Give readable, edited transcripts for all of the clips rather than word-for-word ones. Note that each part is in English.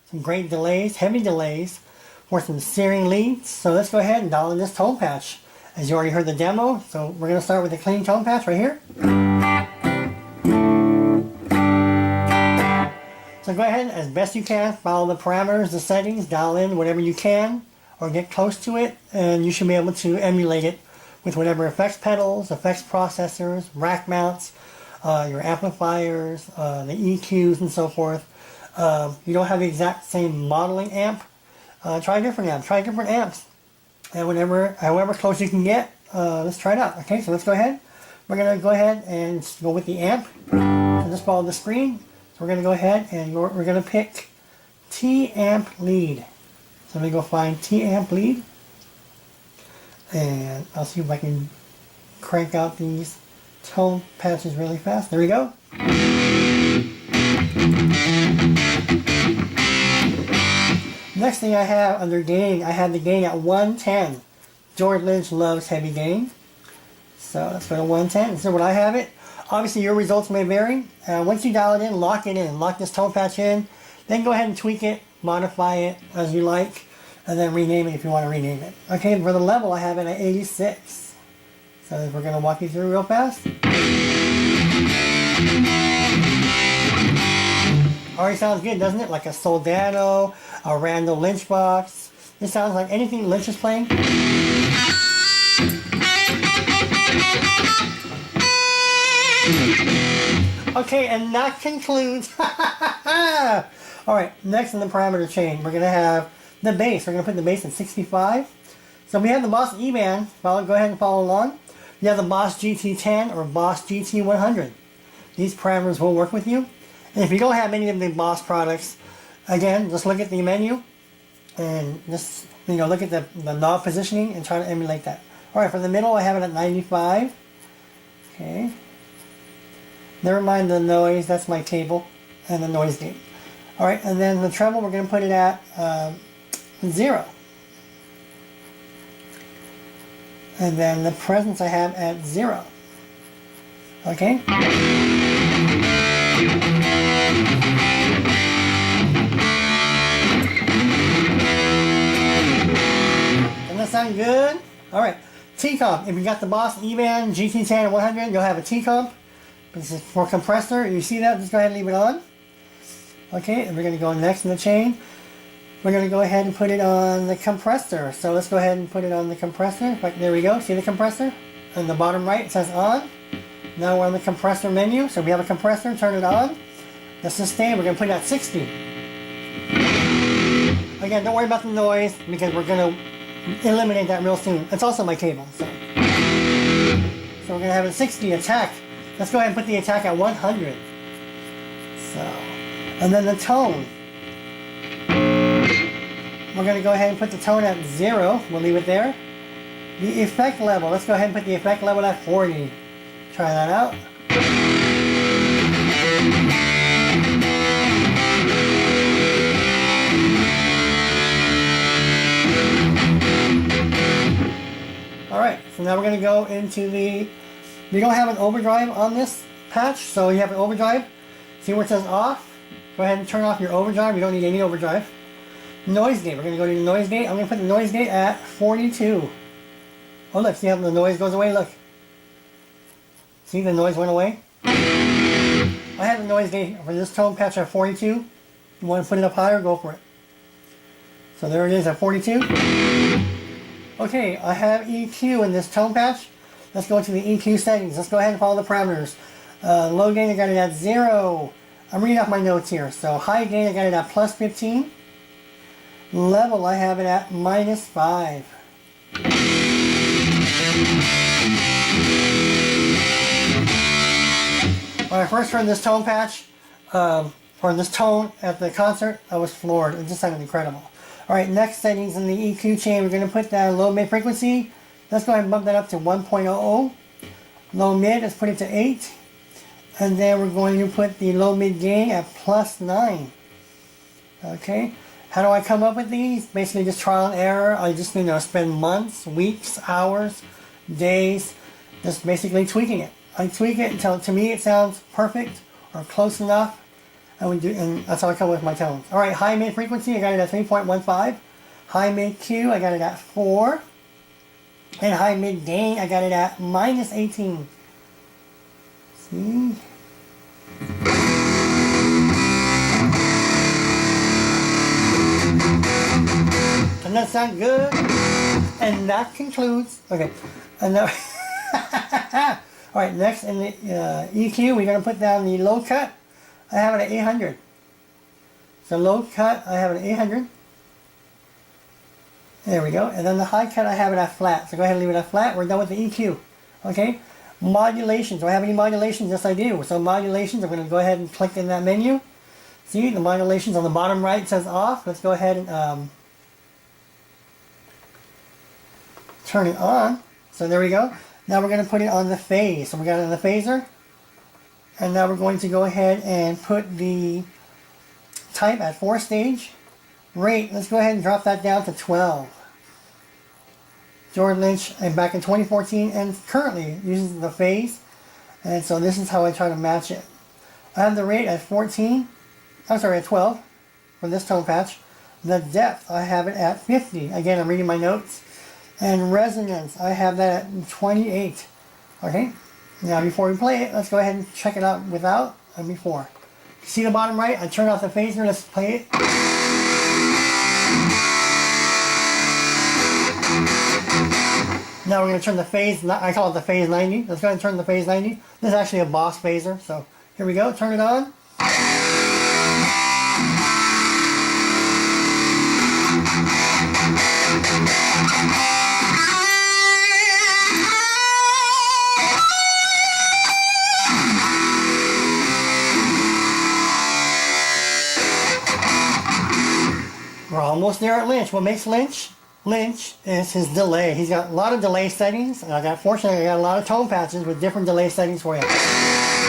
Some great delays, heavy delays, for some searing leads. So let's go ahead and dial in this tone patch. As you already heard the demo, so we're going to start with a clean tone patch right here. So go ahead, as best you can, follow the parameters, the settings, dial in whatever you can, or get close to it, and you should be able to emulate it with whatever effects pedals, effects processors, rack mounts, your amplifiers, the EQs and so forth. You don't have the exact same modeling amp. Try a different amp. Try different amps. And however close you can get, let's try it out. Okay, so let's go ahead. We're going to go ahead and go with the amp. So just follow the screen. So we're going to go ahead and we're going to pick T-amp lead. So let me go find T-amp lead. And I'll see if I can crank out these tone patches really fast. There we go. Next thing I have under gain, I have the gain at 110. George Lynch loves heavy gain. So let's go to 110. So when I have it, obviously your results may vary. Once you dial it in, lock this tone patch in, then go ahead and tweak it, modify it as you like, and then rename it if you want to rename it. Okay, for the level I have it at 86. So we're going to walk you through real fast. Already sounds good, doesn't it? Like a Soldano, a Randall Lynch box. It sounds like anything Lynch is playing. Okay, and that concludes. Alright, next in the parameter chain, we're going to have the bass. We're going to put the bass at 65. So we have the Boss eBAND. Go ahead and follow along. You have the Boss GT10 or Boss GT100. These parameters will work with you. And if you don't have any of the Boss products, again, just look at the menu and just look at the knob positioning and try to emulate that. Alright, for the middle I have it at 95. Okay. Never mind the noise, that's my table and the noise gate. Alright, and then the treble we're going to put it at 0. And then the presence I have at 0. Okay? Doesn't that sound good? Alright, T-comp. If you got the Boss eBAND GT10 and 100, you'll have a T-comp. This is for compressor. You see that? Just go ahead and leave it on. Okay, and we're going to go next in the chain. We're going to go ahead and put it on the compressor. So let's go ahead and put it on the compressor. There we go. See the compressor? On the bottom right it says on. Now we're on the compressor menu. So we have a compressor. Turn it on. The sustain, we're going to put it at 60. Again, don't worry about the noise because we're going to eliminate that real soon. It's also my cable. So we're going to have a 60 attack. Let's go ahead and put the attack at 100. So, and then the tone. We're going to go ahead and put the tone at 0. We'll leave it there. The effect level. Let's go ahead and put the effect level at 40. Try that out. Alright, so now we're going to go into we don't have an overdrive on this patch, so you have an overdrive. See where it says off? Go ahead and turn off your overdrive. You don't need any overdrive. Noise gate. We're going to go to the noise gate. I'm going to put the noise gate at 42. Oh look, see how the noise goes away? Look. See the noise went away? I have the noise gate for this tone patch at 42. You want to put it up higher? Go for it. So there it is at 42. Okay, I have EQ in this tone patch. let's go to the EQ settings. Let's go ahead and follow the parameters. Low gain, I got it at 0. I'm reading off my notes here. So high gain, I got it at plus 15. Level, I have it at minus 5. When I first heard this tone patch, or this tone at the concert, I was floored. It just sounded incredible. Alright, next settings in the EQ chain, we're going to put down low mid frequency. Let's go ahead and bump that up to 1.00. Low mid, let's put it to 8. And then we're going to put the low mid gain at plus 9. Okay, how do I come up with these? Basically just trial and error. I just spend months, weeks, hours, days, just basically tweaking it. I tweak it until to me it sounds perfect or close enough, and that's how I come up with my tones. All right, high mid frequency, I got it at 3.15. High mid Q, I got it at 4. And high mid gain, I got it at minus 18. See? Doesn't that sound good? And that concludes. Okay, and that. All right, next in the EQ, we're going to put down the low cut. I have it at 800. So low cut, I have it at 800. There we go. And then the high cut, I have it at flat. So go ahead and leave it at flat. We're done with the EQ. Okay. Modulations. Do I have any modulations? Yes, I do. So modulations, I'm going to go ahead and click in that menu. See, the modulations on the bottom right says off. Let's go ahead and turn it on. So there we go. Now we're going to put it on the phase. So we got it on the phaser. And now we're going to go ahead and put the type at 4 stage. Rate, let's go ahead and drop that down to 12. George Lynch, and back in 2014 and currently uses the phase. And so this is how I try to match it. I have the rate at 14. I'm sorry, at 12 for this tone patch. The depth, I have it at 50. Again, I'm reading my notes. And resonance, I have that at 28. Okay, now before we play it, let's go ahead and check it out without and before. See the bottom right? I turn off the phaser, let's play it. Now we're going to turn the phase, I call it the phase 90. Let's go ahead and turn the phase 90. This is actually a Boss phaser, so here we go, turn it on. We're almost there at Lynch. What makes Lynch is his delay. He's got a lot of delay settings, and fortunately I got a lot of tone patches with different delay settings for you.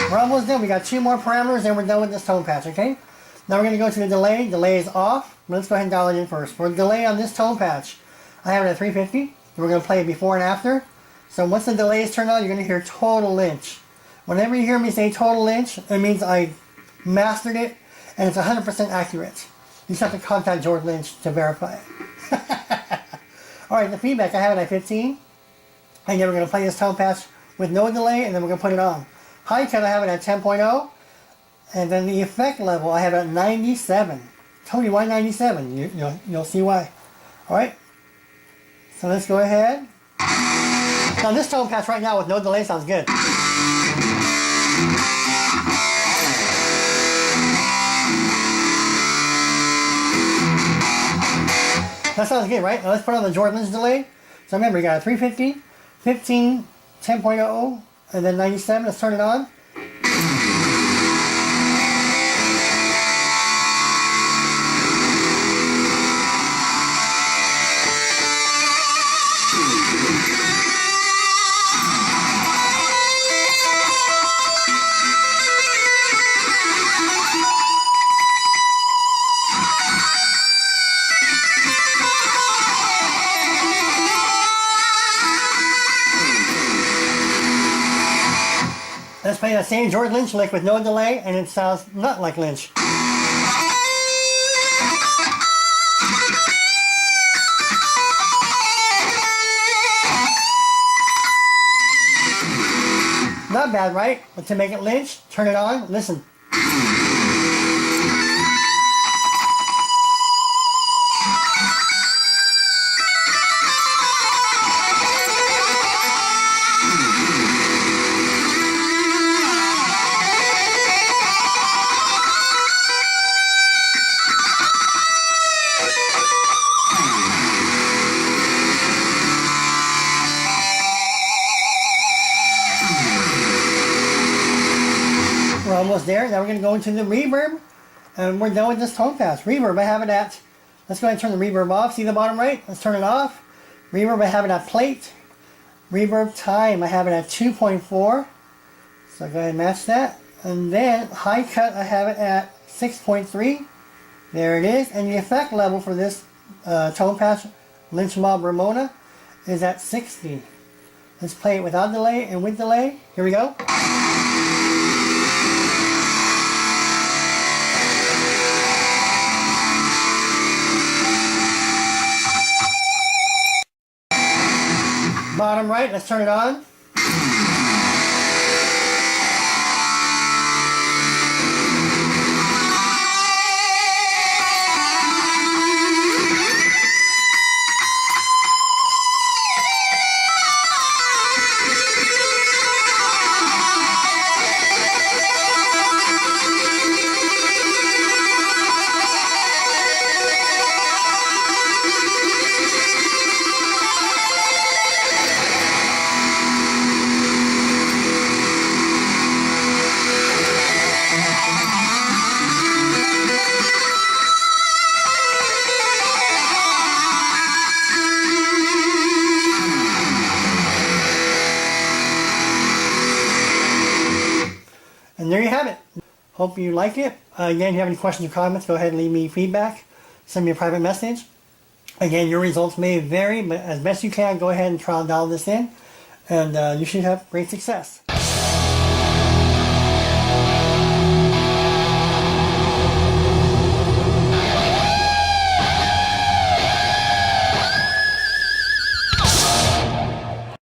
We're almost done. We got 2 more parameters and we're done with this tone patch, okay? Now we're going to go to the delay. Delay is off. Let's go ahead and dial it in first. For the delay on this tone patch, I have it at 350. We're going to play it before and after. So once the delay is turned on, you're going to hear total Lynch. Whenever you hear me say total Lynch, it means I mastered it and it's 100% accurate. You just have to contact George Lynch to verify it. Alright, the feedback, I have it at 15. And then we're going to play this tone patch with no delay, and then we're going to put it on. High cut, I have it at 10.0. And then the effect level, I have it at 97. Tony, why 97? You'll see why. Alright, so let's go ahead. Now this tone patch right now with no delay sounds good. That sounds good, right? Now let's put on the George Lynch delay. So remember, you got a 350, 15, 10.0, and then 97. Let's turn it on. Let's play the same George Lynch lick with no delay, and it sounds not like Lynch. Not bad, right? But to make it Lynch, turn it on, listen. almost there. Now we're going to go into the reverb, and we're done with this tone pass. Reverb, I have it at, let's go ahead and turn the reverb off. See the bottom right? Let's turn it off. Reverb, I have it at plate. Reverb time, I have it at 2.4. So go ahead and match that. And then high cut, I have it at 6.3. There it is. And the effect level for this tone pass Lynch Mob Ramona is at 60. Let's play it without delay and with delay. Here we go. Bottom right, let's turn it on. And there you have it. Hope you like it. Again, if you have any questions or comments, go ahead and leave me feedback. Send me a private message. Again, your results may vary, but as best you can, go ahead and try and dial this in. And you should have great success.